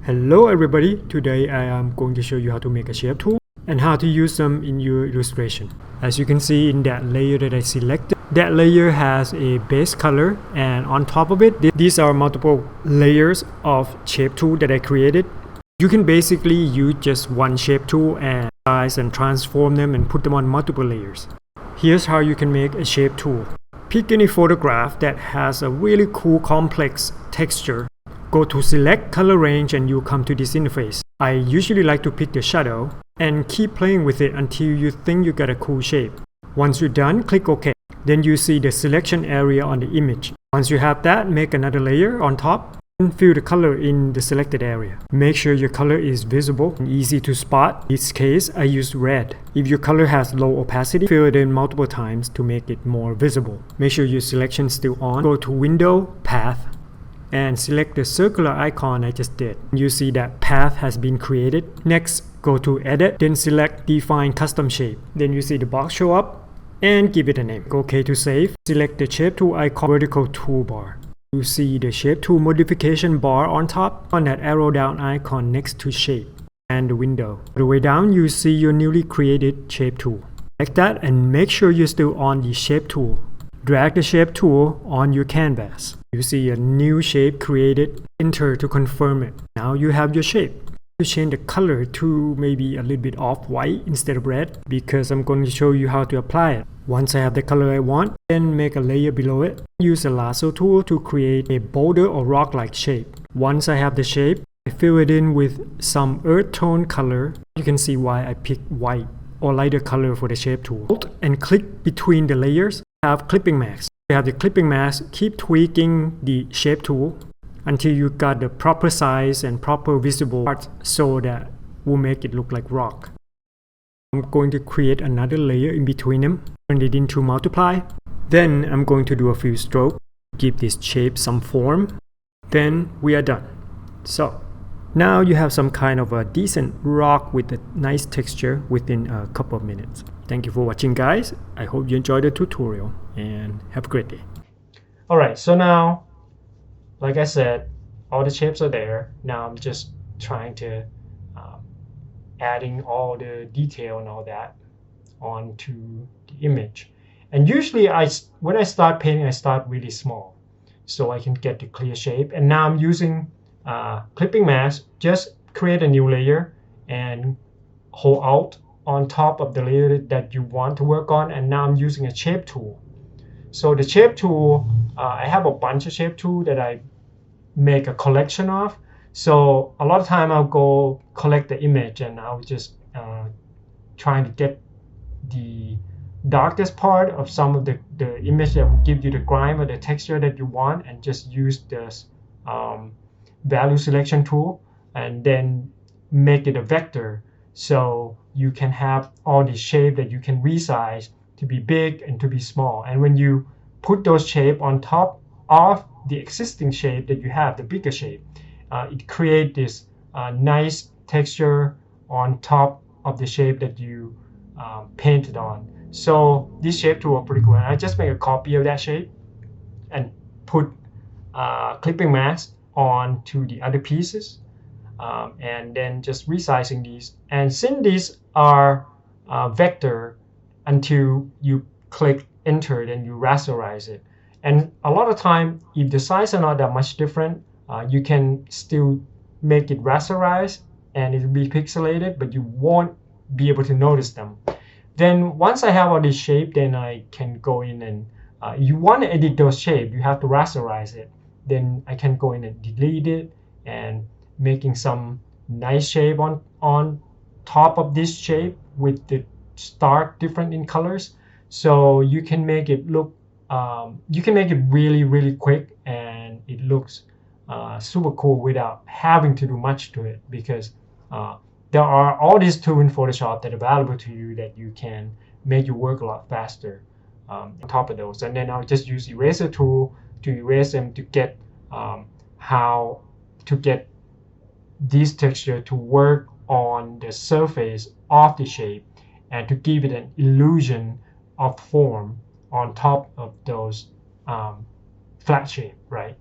Hello everybody, today I am going to show you how to make a shape tool and how to use them in your illustration. As you can see in that layer that I selected, that layer has a base color, and on top of it, these are multiple layers of shape tool that I created. You can basically use just one shape tool and size and transform them and put them on multiple layers. Here's how you can make a shape tool. Pick any photograph that has a really cool complex texture. Go to select color range and you'll come to this interface. I usually like to pick the shadow and keep playing with it until you think you got a cool shape. Once you're done, click OK. Then you see the selection area on the image. Once you have that, make another layer on top and fill the color in the selected area. Make sure your color is visible and easy to spot. In this case, I use red. If your color has low opacity, fill it in multiple times to make it more visible. Make sure your selection is still on. Go to Window, Path, and select the circular icon I just did. You see that path has been created. Next, go to Edit, then select Define Custom Shape. Then you see the box show up and give it a name. Go OK to save. Select the Shape Tool icon, vertical toolbar. You see the Shape Tool modification bar on top, on that arrow down icon next to Shape and the window. All the way down, you see your newly created Shape Tool. Select that and make sure you're still on the Shape Tool. Drag the shape tool on your canvas. You see a new shape created. Enter to confirm it. Now you have your shape. To change the color to maybe a little bit off-white instead of red, because I'm going to show you how to apply it. Once I have the color I want, then make a layer below it. Use the lasso tool to create a boulder or rock-like shape. Once I have the shape, I fill it in with some earth tone color. You can see why I picked white or lighter color for the shape tool. Hold and click between the layers. Have clipping mask. You have the clipping mask, keep tweaking the shape tool until you got the proper size and proper visible part so that will make it look like rock. I'm going to create another layer in between them, turn it into multiply. Then I'm going to do a few strokes, give this shape some form. Then we are done. So now you have some kind of a decent rock with a nice texture within a couple of minutes. Thank you for watching, guys. I hope you enjoyed the tutorial and have a great day. Alright, so now, like I said, all the shapes are there. Now I'm just trying to adding all the detail and all that onto the image. And usually when I start painting, I start really small so I can get the clear shape. And now I'm using clipping mask. Just create a new layer and hold Alt on top of the layer that you want to work on, and now I'm using a shape tool. So the shape tool, I have a bunch of shape tools that I make a collection of. So a lot of time I'll go collect the image and I'll just trying to get the darkest part of some of the image that will give you the grime or the texture that you want, and just use this value selection tool and then make it a vector. So you can have all the shape that you can resize to be big and to be small. And when you put those shape on top of the existing shape that you have, the bigger shape, it creates this nice texture on top of the shape that you painted on. So this shape tool are pretty cool. And I just make a copy of that shape and put clipping mask onto the other pieces. And then just resizing these. And since these are vector, until you click enter, then you rasterize it. And a lot of time, if the size are not that much different, you can still make it rasterized and it will be pixelated, but you won't be able to notice them. Then once I have all this shape, then I can go in and you want to edit those shapes, you have to rasterize it. Then I can go in and delete it and making some nice shape on top of this shape with the stark different in colors. So you can make it look, you can make it really quick, and it looks super cool without having to do much to it, because there are all these tools in Photoshop that are available to you that you can make your work a lot faster on top of those. And then I'll just use eraser tool to erase them to get how to get this texture to work on the surface of the shape and to give it an illusion of form on top of those flat shape, right?